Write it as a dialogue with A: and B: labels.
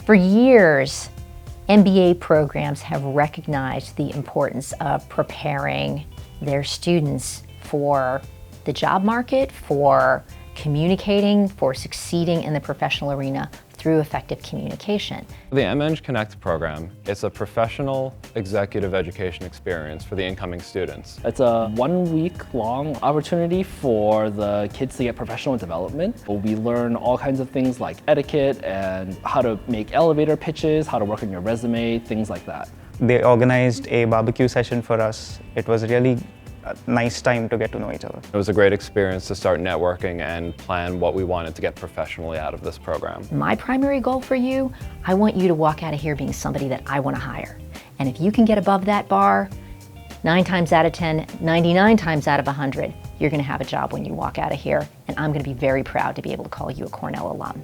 A: For years, MBA programs have recognized the importance of preparing their students for the job market, for communicating, for succeeding in the professional arena through effective communication.
B: The M.Eng Connect program is a professional executive education experience for the incoming students.
C: It's a 1-week-long opportunity for the kids to get professional development. We learn all kinds of things like etiquette and how to make elevator pitches, how to work on your resume, things like that.
D: They organized a barbecue session for us. It was really a nice time to get to know each other.
B: It was a great experience to start networking and plan what we wanted to get professionally out of this program.
A: My primary goal for you, I want you to walk out of here being somebody that I want to hire. And if you can get above that bar, 9 times out of 10, 99 times out of 100, you're going to have a job when you walk out of here. And I'm going to be very proud to be able to call you a Cornell alum.